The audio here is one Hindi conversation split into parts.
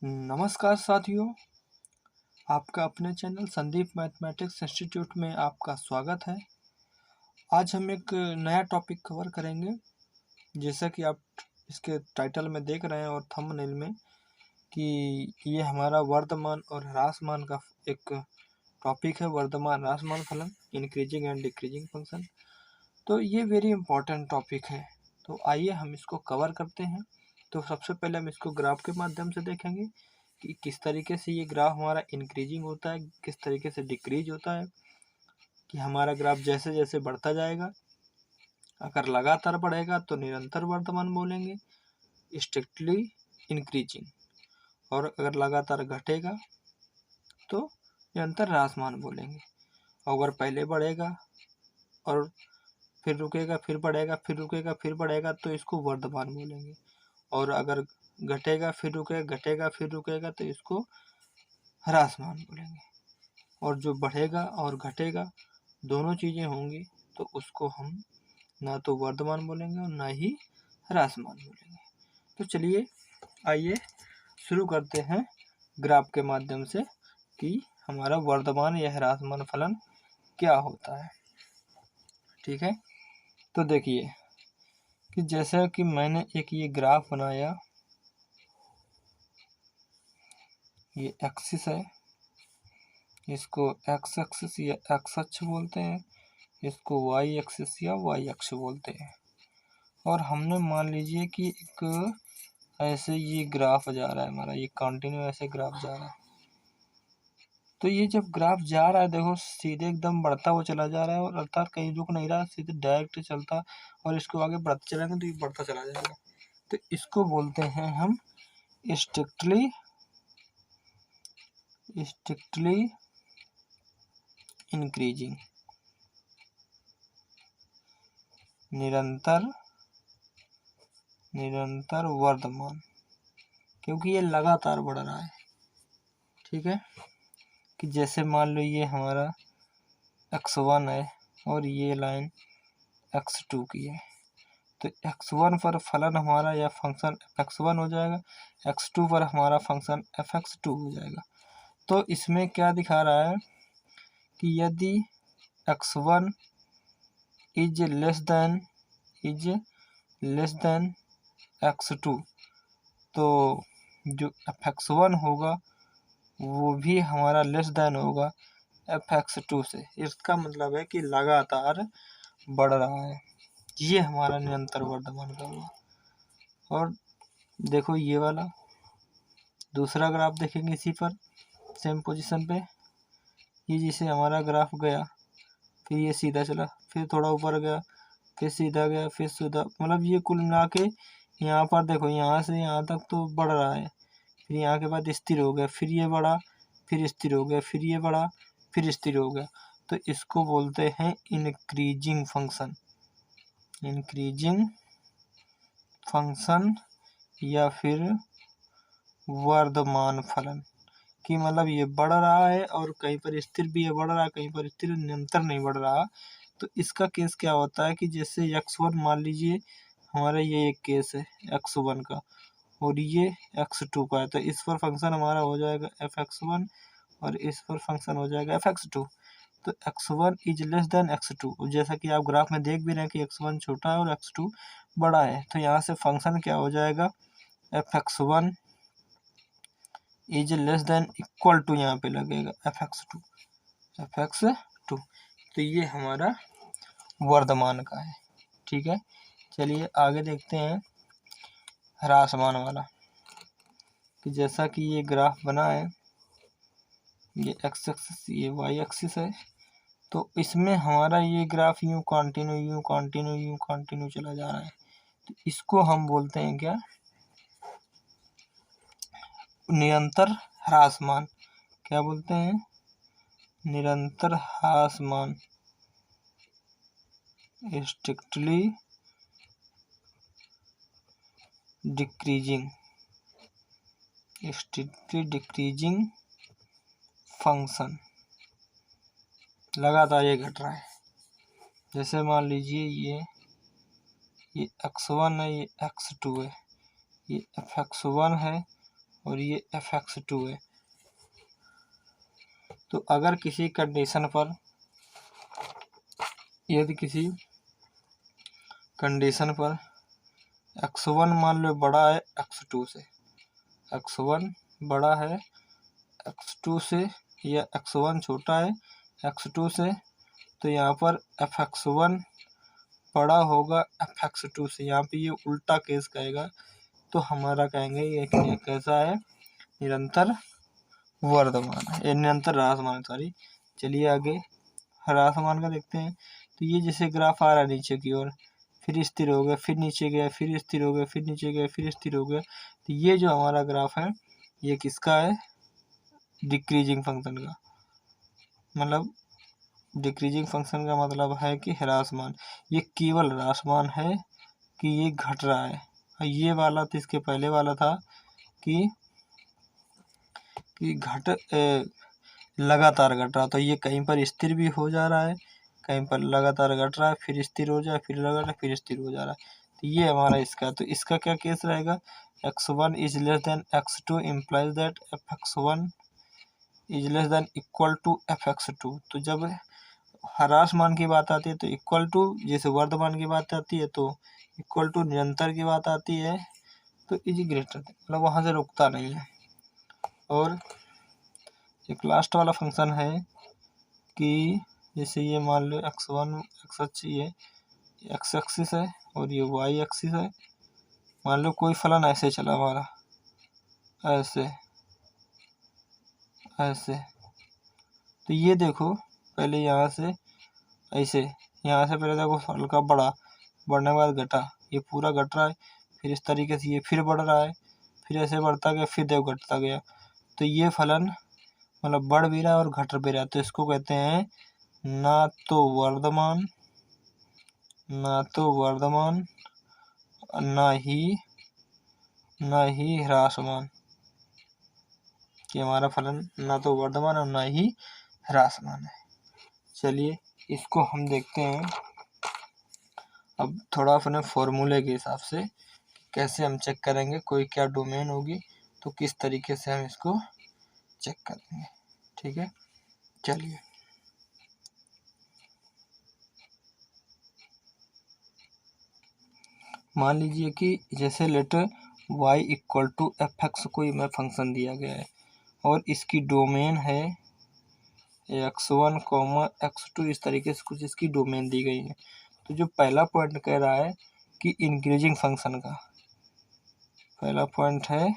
नमस्कार साथियों, आपका अपने चैनल संदीप मैथमेटिक्स इंस्टीट्यूट में आपका स्वागत है। आज हम एक नया टॉपिक कवर करेंगे। जैसा कि आप इसके टाइटल में देख रहे हैं और थंबनेल में कि ये हमारा वर्धमान और ह्रासमान का एक टॉपिक है, वर्धमान ह्रासमान फलन, इंक्रीजिंग एंड डिक्रीजिंग फंक्शन। तो ये वेरी इंपॉर्टेंट टॉपिक है, तो आइए हम इसको कवर करते हैं। तो सबसे पहले हम इसको ग्राफ के माध्यम से देखेंगे कि किस तरीके से ये ग्राफ हमारा इंक्रीजिंग होता है, किस तरीके से डिक्रीज होता है। कि हमारा ग्राफ जैसे जैसे बढ़ता जाएगा, अगर लगातार बढ़ेगा तो निरंतर वर्धमान बोलेंगे, स्ट्रिक्टली इंक्रीजिंग, और अगर लगातार घटेगा तो निरंतर ह्रासमान बोलेंगे। और अगर पहले बढ़ेगा और फिर रुकेगा, फिर बढ़ेगा, फिर रुकेगा, फिर बढ़ेगा तो इसको वर्धमान बोलेंगे। और अगर घटेगा फिर रुकेगा, घटेगा फिर रुकेगा तो इसको ह्रासमान बोलेंगे। और जो बढ़ेगा और घटेगा दोनों चीज़ें होंगी तो उसको हम ना तो वर्धमान बोलेंगे और ना ही ह्रासमान बोलेंगे। तो चलिए आइए शुरू करते हैं ग्राफ के माध्यम से कि हमारा वर्धमान या ह्रासमान फलन क्या होता है। ठीक है, तो देखिए कि जैसा कि मैंने एक ये ग्राफ बनाया, ये एक्सिस है, इसको एक्स एक्सिस या एक्स अक्ष बोलते हैं, इसको वाई एक्सिस या वाई अक्ष बोलते हैं। और हमने मान लीजिए कि एक ऐसे ये ग्राफ जा रहा है हमारा, ये कंटिन्यू ऐसे ग्राफ जा रहा है। तो ये जब ग्राफ जा रहा है, देखो सीधे एकदम बढ़ता हुआ चला जा रहा है और अर्थात कहीं रुक नहीं रहा, सीधे डायरेक्ट चलता, और इसको आगे बढ़ते चलेंगे तो ये बढ़ता चला जाएगा। तो इसको बोलते हैं हम स्ट्रिक्टली इंक्रीजिंग, निरंतर वर्धमान, क्योंकि ये लगातार बढ़ रहा है। ठीक है, कि जैसे मान लो ये हमारा x1 है और ये लाइन x2 की है, तो x1 पर फलन हमारा या फंक्शन f(x1) हो जाएगा, x2 पर हमारा फंक्शन f(x2) हो जाएगा। तो इसमें क्या दिखा रहा है कि यदि x1 is less than x2 तो जो f(x1) होगा वो भी हमारा लेस देन होगा f(x2) से। इसका मतलब है कि लगातार बढ़ रहा है, ये हमारा निरंतर वर्धमान का हुआ। और देखो ये वाला दूसरा ग्राफ देखेंगे इसी पर सेम पोजीशन पे, ये जैसे हमारा ग्राफ गया, फिर ये सीधा चला, फिर थोड़ा ऊपर गया, फिर सीधा गया, फिर सीधा, मतलब ये कुल मिला के यहाँ पर देखो यहाँ से यहाँ तक तो बढ़ रहा है, फिर यहाँ के बाद स्थिर हो गया, फिर ये बढ़ा, फिर स्थिर हो गया, फिर ये बढ़ा, फिर स्थिर हो गया। तो इसको बोलते हैं इंक्रीजिंग फंक्शन या फिर वर्धमान फलन। कि मतलब ये बढ़ रहा है और कहीं पर स्थिर भी है, बढ़ रहा है, कहीं पर स्थिर निरंतर नहीं बढ़ रहा। तो इसका केस क्या होता है कि जैसे x1 मान लीजिए हमारा ये एक केस है x1 का और ये x2 का है, तो इस पर फंक्शन हमारा हो जाएगा f(x1) और इस पर फंक्शन हो जाएगा f(x2). तो x1 is less than x2, जैसा कि आप ग्राफ में देख भी रहे हैं कि x1 छोटा है और x2 बड़ा है। तो यहाँ से फंक्शन क्या हो जाएगा, f(x1) is less than equal to, यहाँ पे लगेगा f(x2). तो ये हमारा वर्धमान का है। ठीक है, चलिए आगे देखते हैं ह्रासमान वाला। कि जैसा कि ये ग्राफ बना है, ये x एक्सिस ये y एक्सिस है, तो इसमें हमारा ये ग्राफ यूं कंटिन्यू चला जा रहा है। तो इसको हम बोलते हैं क्या, निरंतर ह्रासमान। क्या बोलते हैं, निरंतर ह्रासमान, स्ट्रिक्टली डिक्रीजिंग फंक्शन। लगातार ये घट रहा है। जैसे मान लीजिए ये x1 है, ये x2 है, ये f(x1) है और ये f(x2) है। तो अगर किसी कंडीशन पर, यदि किसी कंडीशन पर x1 मान लो बड़ा है x2 से, x1 बड़ा है x2 से या x1 छोटा है x2 से, तो यहाँ पर f(x1) बड़ा होगा f(x2) से। यहाँ पे ये उल्टा केस कहेगा, तो हमारा कहेंगे ये कैसा है, निरंतर वर्धमान है, निरंतर ह्रासमान, सॉरी। चलिए आगे ह्रासमान का देखते हैं। तो ये जैसे ग्राफ आ रहा है नीचे की ओर, फिर स्थिर हो गया, फिर नीचे गया, फिर स्थिर हो गया, फिर नीचे गया, फिर स्थिर हो गया। तो ये जो हमारा ग्राफ है ये किसका है, डिक्रीजिंग फंक्शन का। मतलब डिक्रीजिंग फंक्शन का मतलब है कि ह्रासमान, ये केवल ह्रासमान है कि ये घट रहा है। और ये वाला तो इसके पहले वाला था कि लगातार घट रहा, तो ये कहीं पर स्थिर भी हो जा रहा है, कहीं पर लगातार घट रहा है, फिर स्थिर हो जाए, फिर लगा रहा है, फिर स्थिर हो जा रहा है। तो ये हमारा इसका, तो इसका क्या केस रहेगा, x1 is less than x2 implies that f(x1) is less than equal to f(x2)। तो जब ह्रासमान की बात आती है तो इक्वल टू, जैसे वर्धमान की बात आती है तो इक्वल टू, निरंतर की बात आती है तो इज ग्रेटर, मतलब वहाँ से रुकता नहीं है। और एक लास्ट वाला फंक्शन है कि जैसे ये मान लो x1 ये x एक्सिस है और ये y एक्सिस है। मान लो कोई फलन ऐसे चला हमारा, ऐसे ऐसे, तो ये देखो पहले यहाँ से ऐसे, यहाँ से पहले देखो हल्का बढ़ने के बाद घटा, ये पूरा घट रहा है, फिर इस तरीके से ये फिर बढ़ रहा है, फिर ऐसे बढ़ता गया, फिर देखो घटता गया। तो ये फलन मतलब बढ़ भी रहा है और घट भी रहा है, तो इसको कहते हैं ना तो वर्धमान, ना ही ह्रासमान, कि हमारा फलन ना तो वर्धमान और ना ही ह्रासमान है। चलिए इसको हम देखते हैं अब थोड़ा अपने फॉर्मूले के हिसाब से, कैसे हम चेक करेंगे कोई क्या डोमेन होगी, तो किस तरीके से हम इसको चेक करेंगे। ठीक है, चलिए मान लीजिए कि जैसे late y equal to f(x) कोई हमें फंक्शन दिया गया है और इसकी डोमेन है x1, x2, इस तरीके से कुछ इसकी डोमेन दी गई है। तो जो पहला पॉइंट कह रहा है कि इंक्रीजिंग फंक्शन का, पहला पॉइंट है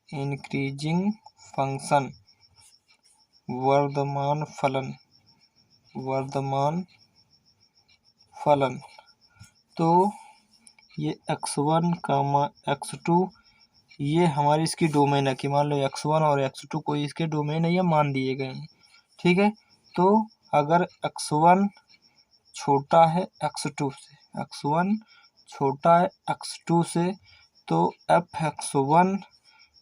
इंक्रीजिंग फंक्शन, वर्धमान फलन। तो ये x1, x2 ये हमारी इसकी डोमेन है कि मान लो x1 और x2 कोई इसके डोमेन है या मान दिए गए हैं। ठीक है, तो अगर x1 छोटा है x2 से, x1 छोटा है x2 से, तो f(x1)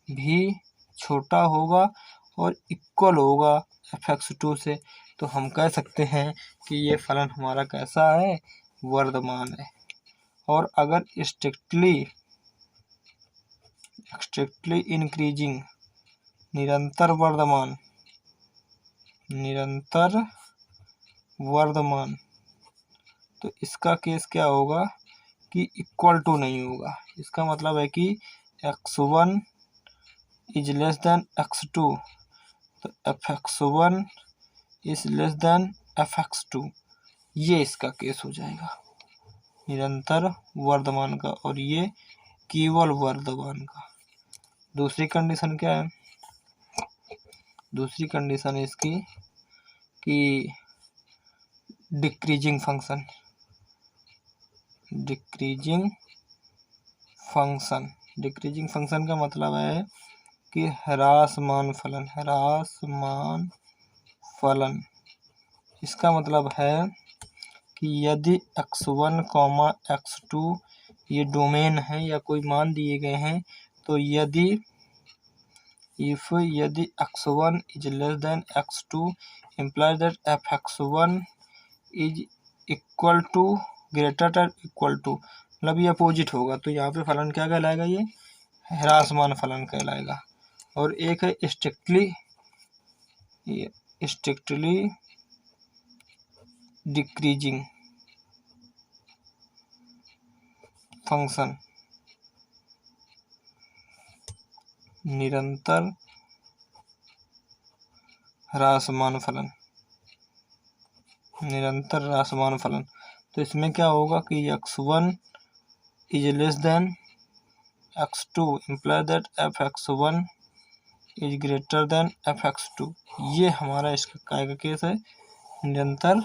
भी छोटा होगा और इक्वल होगा f(x2) से। तो हम कह सकते हैं कि ये फलन हमारा कैसा है, वर्धमान है। और अगर स्ट्रिक्टली इंक्रीजिंग, निरंतर वर्धमान, तो इसका केस क्या होगा कि इक्वल टू नहीं होगा। इसका मतलब है कि x1 is less than x2, तो f(x1) is less then f(x2), ये इसका केस हो जाएगा निरंतर वर्धमान का, और ये केवल वर्धमान का। दूसरी कंडीशन क्या है, दूसरी कंडीशन इसकी कि डिक्रीजिंग फंक्शन का मतलब है कि ह्रासमान फलन। इसका मतलब है कि यदि x1, x2 ये डोमेन है या कोई मान दिए गए हैं, तो यदि x1 is less than x2 implies that f(x1) is equal to, greater than equal to, मतलब ये अपोजिट होगा। तो यहाँ पे फलन क्या कहलाएगा, ये ह्रासमान फलन कहलाएगा। और एक है स्ट्रिक्टली डिक्रीजिंग फंक्शन, निरंतर ह्रासमान फलन, निरंतर ह्रासमान फलन। तो इसमें क्या होगा कि x1 is less than x2 imply that f(x1) is greater than f(x2)। ये हमारा इसका काय का केस है, निरंतर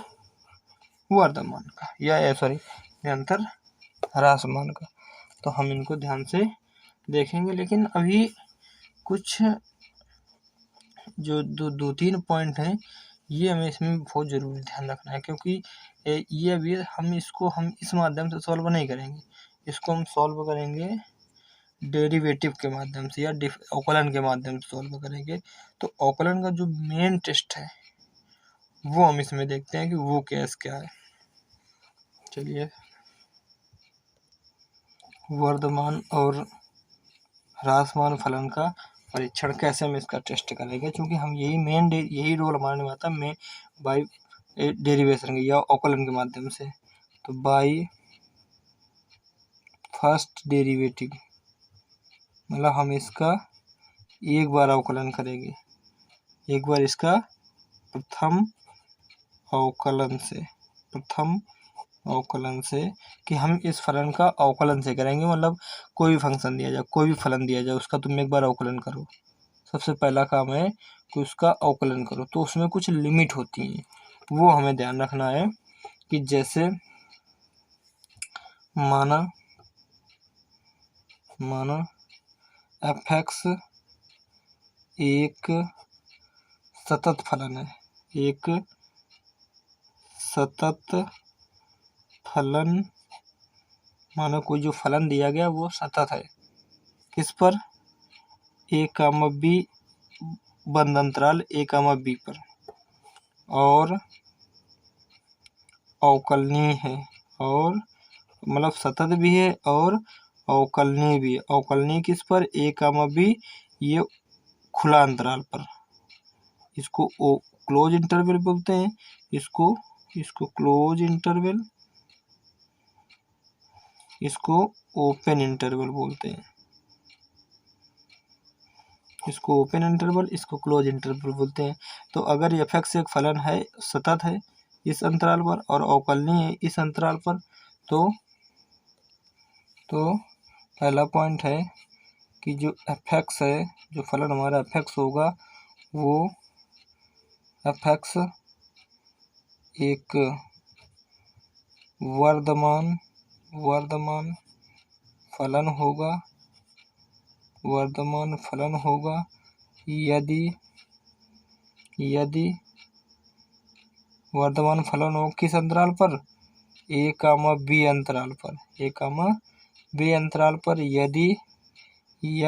वर्धमान का, या सॉरी निरंतर ह्रासमान का। तो हम इनको ध्यान से देखेंगे, लेकिन अभी कुछ जो दो तीन पॉइंट हैं ये हमें इसमें बहुत ज़रूरी ध्यान रखना है, क्योंकि ये अभी हम इस माध्यम से सॉल्व नहीं करेंगे। इसको हम सॉल्व करेंगे डेरिवेटिव के माध्यम से या अवकलन के माध्यम से सॉल्व करेंगे। तो अवकलन का जो मेन टेस्ट है वो हम इसमें देखते हैं कि वो केस क्या है। चलिए, वर्धमान और ह्रासमान फलन का परीक्षण कैसे हम इसका टेस्ट करेंगे, क्योंकि हम यही रोल हमारा निभाता है बाई डेरिवेशन या अवकलन के माध्यम से। तो बाई फर्स्ट डेरिवेटिव मतलब हम इसका एक बार अवकलन करेंगे, एक बार इसका प्रथम अवकलन से कि हम इस फलन का अवकलन से करेंगे। मतलब कोई भी फंक्शन दिया जाए, कोई भी फलन दिया जाए, उसका तुम एक बार अवकलन करो। सबसे पहला काम है कि उसका अवकलन करो। तो उसमें कुछ लिमिट होती हैं, वो हमें ध्यान रखना है कि जैसे माना f(x) एक सतत फलन है, एक सतत फलन। मानो कोई जो फलन दिया गया वो सतत है, किस पर? a, b बंद अंतराल a, b पर, और अवकलनीय है, और मतलब सतत भी है और अवकलनीय भी है। अवकलनीय किस पर? a, b ये खुला अंतराल पर। इसको क्लोज इंटरवल बोलते हैं, इसको क्लोज इंटरवल, इसको ओपन इंटरवल बोलते हैं। इसको ओपन इंटरवल, इसको क्लोज इंटरवल बोलते हैं। तो अगर f(x) एक फलन है, सतत है इस अंतराल पर और अवकलनीय है इस अंतराल पर, तो पहला पॉइंट है कि जो f(x) है, जो फलन हमारा f(x) होगा, वो f(x) एक वर्धमान फलन होगा, यदि वर्धमान फलन हो किस अंतराल पर? a, b अंतराल पर, b अंतराल पर, यदि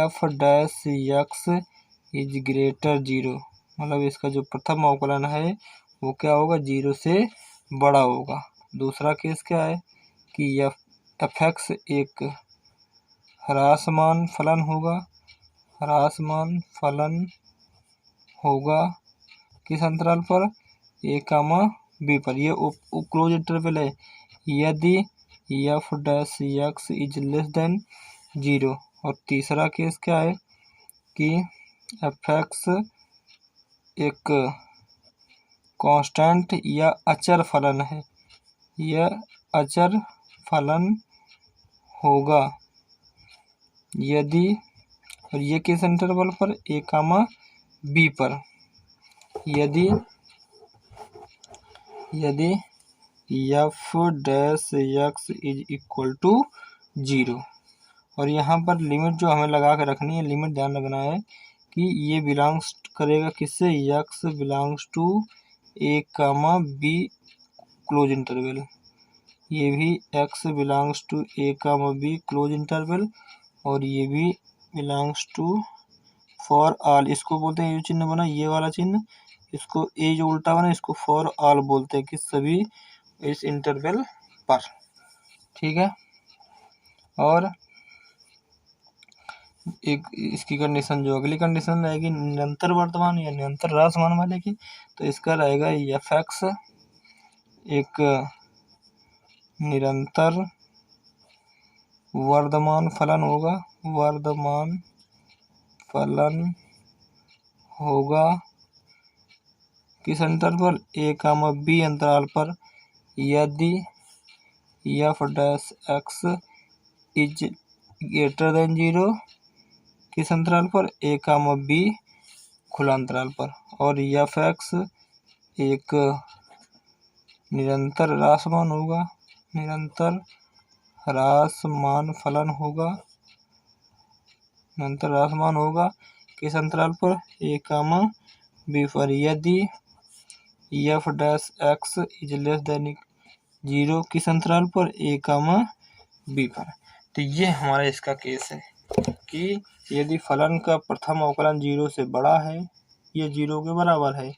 f(x) इज ग्रेटर 0। मतलब इसका जो प्रथम अवकलन है वो क्या होगा? 0 से बड़ा होगा। दूसरा केस क्या है कि f(x) एक ह्रासमान फलन होगा किस अंतराल पर? a, b पर। ये क्लोज इंटरवल है यदि f(x) इज लेस देन 0। और तीसरा केस क्या है कि f(x) एक कांस्टेंट या अचर फलन है, यह अचर फलन होगा यदि, और ये किस इंटरवल पर? a, b पर, यदि f(x) इज इक्वल टू 0। और यहाँ पर लिमिट जो हमें लगा के रखनी है, लिमिट ध्यान रखना है कि ये बिलोंग्स करेगा किससे? x belongs to a, b close interval, ये भी x belongs to a, b close interval, और ये भी बिलोंग्स टू फॉर ऑल। इसको बोलते हैं, ये चिन्ह बना ये वाला चिन्ह, इसको ए जो उल्टा बना इसको फॉर ऑल बोलते हैं कि सभी इस इंटरवल पर। ठीक है। और एक इसकी कंडीशन जो अगली कंडीशन रहेगी निरंतर वर्तमान या निरंतर ह्रासमान वाले की, तो इसका रहेगा एफ एक्स एक निरंतर वर्धमान फलन होगा, वर्धमान फलन होगा किस अंतर पर, ए कामा बी अंतराल पर, यदि F dash x is greater than 0 किस अंतराल पर, ए कामा बी खुला अंतराल पर, और एफ एक्स एक निरंतर ह्रासमान होगा, निरंतर ह्रासमान फलन होगा, निरंतर ह्रासमान होगा किस अंतराल पर, ए कामा बी पर, यदि F dash x is less then 0 किस अंतराल पर, ए कामा बी पर। तो ये हमारा इसका केस है कि यदि फलन का प्रथम अवकलन 0 से बड़ा है, ये 0 के बराबर है,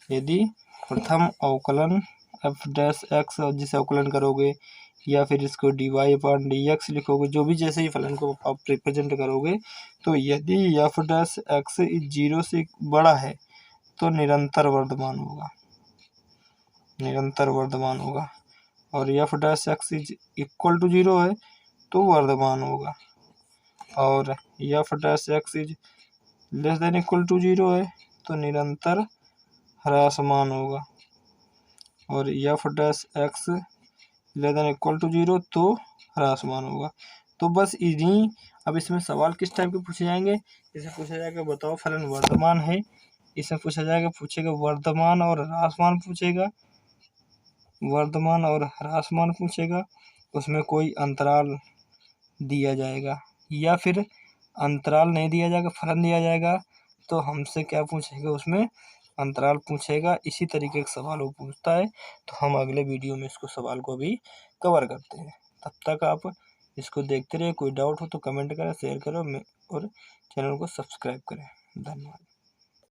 यदि प्रथम अवकलन एफ डैश एक्स जिसे अवकलन करोगे या फिर इसको dy/dx लिखोगे, जो भी जैसे ही फलन को आप रिप्रेजेंट करोगे, तो यदि एफ डैश एक्स 0 से बड़ा है तो निरंतर वर्धमान होगा, निरंतर वर्धमान होगा, और f dash x is equal to 0 है तो वर्धमान होगा, और f dash x is less than equal to 0 है तो निरंतर ह्रासमान होगा, और f dash x less than equal to 0 तो ह्रासमान होगा। तो बस इन्हीं, अब इसमें सवाल किस टाइप के पूछे जाएंगे, इसे पूछा जाएगा बताओ फलन वर्धमान है, इसे पूछा जाएगा, पूछेगा वर्धमान और ह्रासमान पूछेगा, वर्धमान और ह्रासमान पूछेगा, उसमें कोई अंतराल दिया जाएगा, या फिर अंतराल नहीं दिया जाएगा, फलन दिया जाएगा, तो हमसे क्या पूछेगा, उसमें अंतराल पूछेगा। इसी तरीके के सवाल वो पूछता है, तो हम अगले वीडियो में इसको सवाल को भी कवर करते हैं। तब तक आप इसको देखते रहिए, कोई डाउट हो तो कमेंट करें, शेयर करो और चैनल को सब्सक्राइब करें। धन्यवाद।